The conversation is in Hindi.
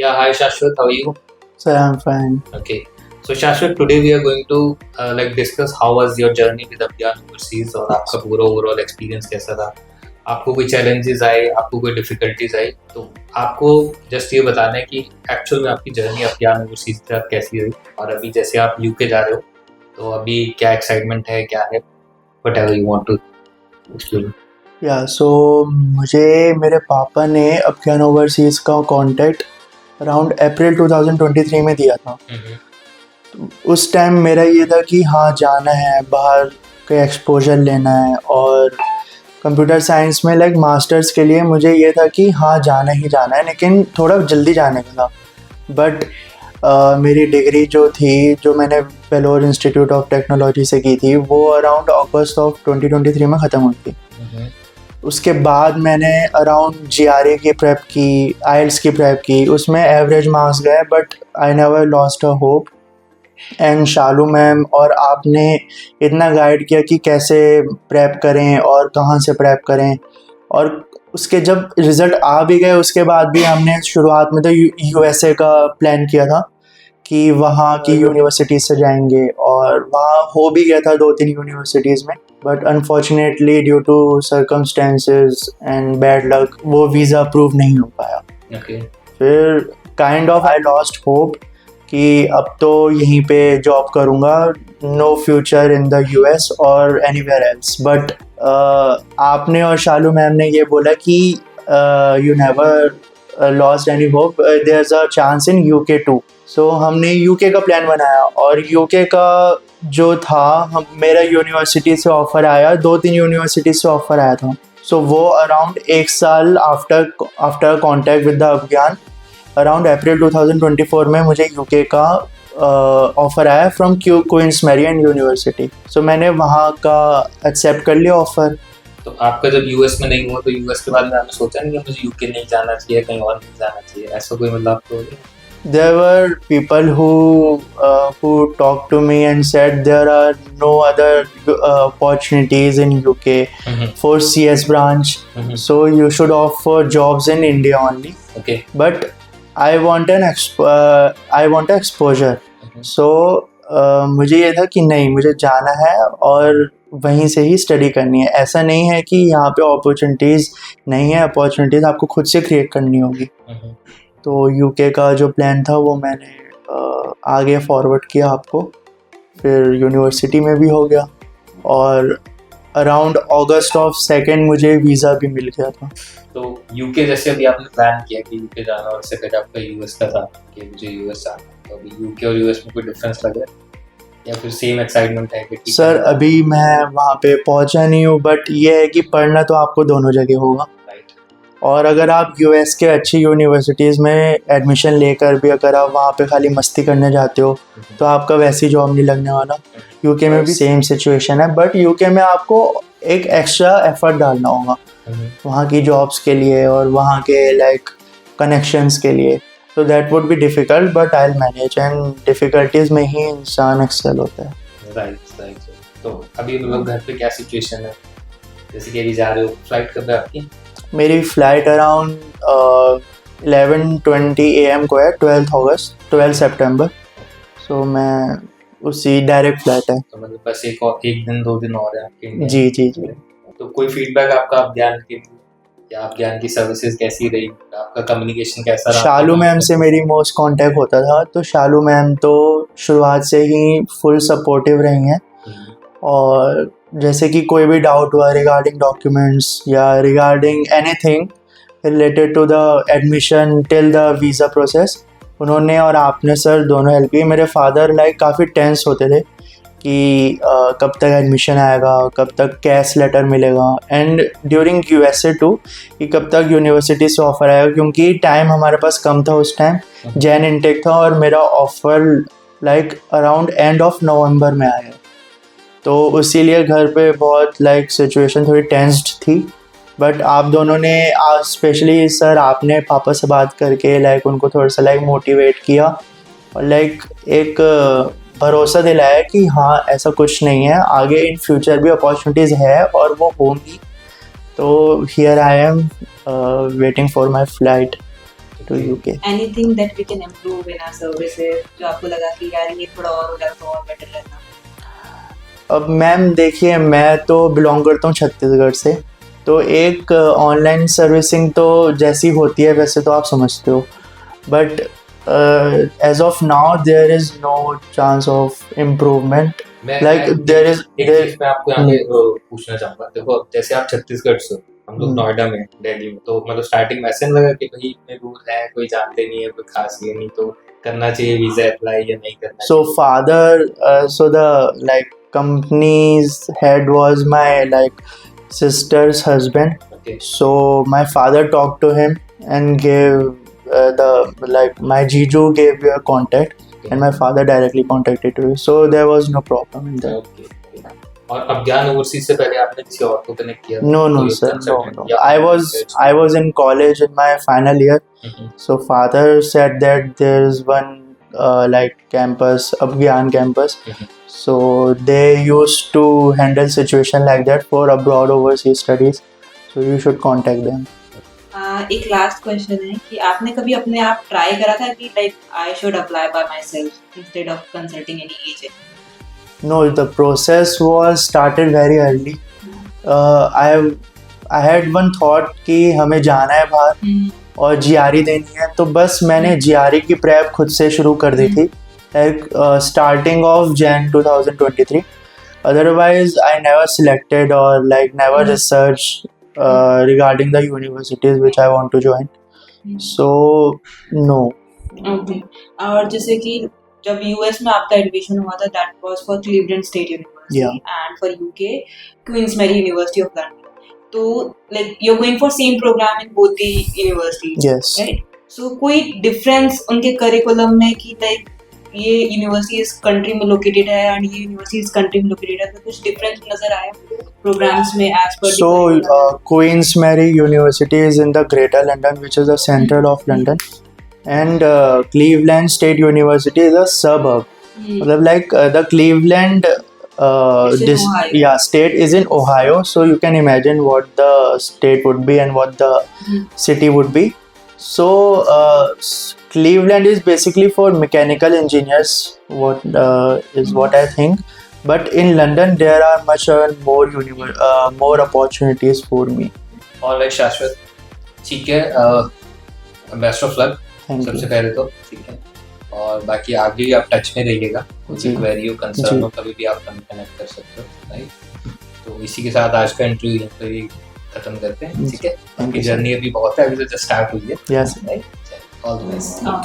Yeah, hi Shashwat, how are you? So I'm fine. Okay. So Shashwat, today we are going to discuss how was your journey with Abhyaan overseas और आपका पूरा ओवरऑल एक्सपीरियंस कैसा था. आपको कोई चैलेंजेस आए, आपको कोई डिफिकल्टीज आई, तो आपको जस्ट ये बताना है कि एक्चुअल में आपकी जर्नी अभियान ओवरसीज के साथ कैसी हुई और अभी जैसे आप यूके जा रहे हो तो अभी क्या एक्साइटमेंट है, क्या है, whatever you want to explain. So मुझे मेरे पापा ने अभियान ओवरसीज़ का कॉन्टैक्ट अराउंड अप्रैल 2023 में दिया था. तो उस टाइम मेरा ये था कि हाँ जाना है, बाहर का एक्सपोजर लेना है, और कंप्यूटर साइंस में लाइक मास्टर्स के लिए मुझे ये था कि हाँ जाना ही जाना है, लेकिन थोड़ा जल्दी जाने का था. बट मेरी डिग्री जो थी, जो मैंने वेलोर इंस्टीट्यूट ऑफ टेक्नोलॉजी से की थी, वो अराउंड अगस्त ऑफ 2023 में ख़त्म हुई थी. उसके बाद मैंने अराउंड GRE की प्रेप की, IELTS की प्रेप की, उसमें एवरेज मार्क्स गए, but I never lost a hope. And Shalu ma'am और आपने इतना गाइड किया कि कैसे प्रेप करें और कहाँ से प्रेप करें, और उसके जब रिज़ल्ट आ भी गए उसके बाद भी हमने शुरुआत में तो USA का प्लान किया था कि वहाँ की यूनिवर्सिटीज़ से जाएंगे, और वहाँ हो भी गया था 2-3 यूनिवर्सिटीज़ में. But unfortunately due to circumstances and bad luck वो वीज़ा अप्रूव नहीं हो पाया. फिर kind of I lost hope कि अब तो यहीं पे जॉब करूँगा, no future in the US और एनीवेयर एल्स. बट आपने और शालू मैम ने ये बोला कि you never lost any hope, there is a chance in UK too. So हमने UK का प्लान बनाया, और UK का जो था मेरा यूनिवर्सिटी से ऑफ़र आया, 2-3 यूनिवर्सिटी से ऑफ़र आया था. सो वो अराउंड 1 साल आफ्टर कॉन्टैक्ट विद द अभियान, अराउंड अप्रैल 2024 में मुझे UK का ऑफ़र आया फ्रॉम क्वींस मैरी यूनिवर्सिटी. सो मैंने वहाँ का एक्सेप्ट कर लिया ऑफ़र. तो आपका जब US में नहीं हुआ तो US के बाद में आपने सोचा नहीं कि मुझे UK नहीं जाना चाहिए, कहीं और नहीं जाना चाहिए, ऐसा कोई मतलब आपको? There were people who talked to me and said there are no other opportunities in UK for CS branch, so you should opt for jobs in India only. Okay. But I want an exposure. So मुझे ये था कि नहीं, मुझे जाना है और वहीं से ही स्टडी करनी है. ऐसा नहीं है कि यहाँ पे अपॉर्चुनिटीज़ नहीं है, अपॉर्चुनिटीज़ आपको खुद से क्रिएट करनी होगी. तो UK का जो प्लान था वो मैंने आगे फॉरवर्ड किया आपको, फिर यूनिवर्सिटी में भी हो गया, और अराउंड अगस्त ऑफ 2 मुझे वीज़ा भी मिल गया था. तो UK जैसे अभी आपने प्लान किया कि UK जाना, और इससे पहले आपका US का था कि मुझे US जाना, तो अभी UK और US में कोई डिफरेंस लग रहा है या फिर सेम एक्साइटमेंट है? सर अभी मैं वहाँ पे पहुँचा नहीं हूँ, बट ये है कि पढ़ना तो आपको दोनों जगह होगा. और अगर आप US के अच्छी यूनिवर्सिटीज़ में एडमिशन लेकर भी अगर आप वहाँ पे खाली मस्ती करने जाते हो तो आपका वैसी जॉब नहीं लगने वाला. UK में भी सेम सिचुएशन है, बट UK में आपको एक एक्स्ट्रा एफर्ट डालना होगा वहाँ की जॉब्स के लिए और वहाँ के लाइक कनेक्शंस के लिए. तो that would be difficult, but I will manage, and difficulties में ही इंसान एक्सेल होता है. राइट. तो अभी मतलब घर पे क्या सिचुएशन है, जैसे कि अभी जा रहे हो, फ्लाइट कब है आपकी? मेरी फ़्लाइट अराउंड 11:20 AM को है, 12 सितंबर. सो मैं उसी डायरेक्ट फ्लाइट है. तो मतलब बस एक दिन 2 दिन और है आपके? जी. तो कोई फीडबैक आपका अभियान के, या अभियान की सर्विसेज कैसी रही, आपका कम्युनिकेशन कैसा रहा? शालू मैम से मेरी मोस्ट कांटेक्ट होता था, तो शालू मैम तो शुरुआत से ही फुल सपोर्टिव रही हैं. और जैसे कि कोई भी डाउट हुआ रिगार्डिंग डॉक्यूमेंट्स या regarding anything related to the admission till the visa process, उन्होंने और आपने सर दोनों हेल्प की. मेरे फादर लाइक काफ़ी टेंस होते थे कि कब तक एडमिशन आएगा, कब तक कैश लेटर मिलेगा, एंड ड्यूरिंग USA टू कि कब तक यूनिवर्सिटी से ऑफ़र आएगा, क्योंकि टाइम हमारे पास कम था उस टाइम. जैन इनटेक था और मेरा offer like around end of November में आया. तो इसीलिए घर पे बहुत लाइक सिचुएशन थोड़ी टेंस्ड थी. बट आप दोनों ने स्पेशली सर आपने पापा से बात करके लाइक उनको थोड़ा सा लाइक मोटिवेट किया और लाइक एक भरोसा दिलाया कि हाँ ऐसा कुछ नहीं है, आगे इन फ्यूचर भी अपॉर्चुनिटीज़ है और वो होंगी. तो here I am waiting for my flight. to UK. Anything that we can improve in our services जो आपको लगा कि यार ये थोड़ा और हो जाता तो और बेटर रहता? अब मैम देखिए, मैं तो बिलोंग करता हूँ छत्तीसगढ़ से, तो एक ऑनलाइन सर्विसिंग तो जैसी होती है वैसे तो आप समझते हो, but as of now there is no chance of improvement. Like there is एक चीज मैं आपको यहाँ पे पूछना चाहूंगा. देखो अब जैसे आप छत्तीसगढ़ से हो, हम लोग नोएडा में, दिल्ली में, तो मतलब स्टार्टिंग में ऐसे लगा कि भाई इतने दूर है, कोई जानते नहीं है, कोई खास ये नहीं, तो करना चाहिए वीजा अप्लाई या नहीं करना? So father, so the like company's head was my like sister's husband. Okay. So my father talked to him and gave the like my Jiju gave your contact, Okay. and my father directly contacted you. So there was no problem in that. Okay. और अभियान ओवरसीज से पहले आपने किसी और को कनेक्ट किया? No, कोई sir, consultant no. या I was in college in my final year. Mhm. So father said that there is one like campus, Abgyan campus. Mhm. So they used to handle situation like that for abroad overseas studies. So you should contact them. एक लास्ट क्वेश्चन है कि आपने कभी अपने आप ट्राई करा था कि like I should apply bye my self instead of consulting any agent? No, the process was started very early. I had one thought कि हमें जाना है बाहर और GRE देनी है, तो बस मैंने GRE की प्रेप खुद से शुरू कर दी थी, like starting of Jan 2023. Otherwise I never selected or like never researched regarding the universities which I want to join. So no. Okay. और जैसे कि जब यूएस में आपका एडमिशन हुआ था that was for Cleveland State University and for UK Queens Mary University of London. तो like you are going for same program in both the universities, Yes. Right? So कोई डिफरेंस उनके करिकुलम में कि लाइक ये यूनिवर्सिटी इस कंट्री में लोकेटेड है एंड ये यूनिवर्सिटी इस कंट्री में लोकेटेड है, तो कुछ डिफरेंस नजर आया प्रोग्राम्स में as per? So Queen's Mary University is in the Greater London, which is the central of London, and Cleveland State University is a suburb. मतलब like the Cleveland It's in Ohio. state is in Ohio, so you can imagine what the state would be and what the city would be. So Cleveland is basically for mechanical engineers, what is what I think. But in London there are much more opportunities for me. Alright शाश्वत, ठीक है, बेस्ट ऑफ लक Thank सबसे you. पहले तो, ठीक है, और बाकी आगे भी आप टच में रहिएगा, कुछ जी. क्वेरी हो, कंसर्न जी. हो, कभी भी आप कनेक्ट कर सकते हो, राइट? तो इसी के साथ आज का इंटरव्यू यहीं पर ही खत्म करते हैं, ठीक है? Thank आपकी you, sir. जर्नी अभी बहुत है, अभी तो जस्ट स्टार्ट हुई है, Yes. Right? All the best. हाँ.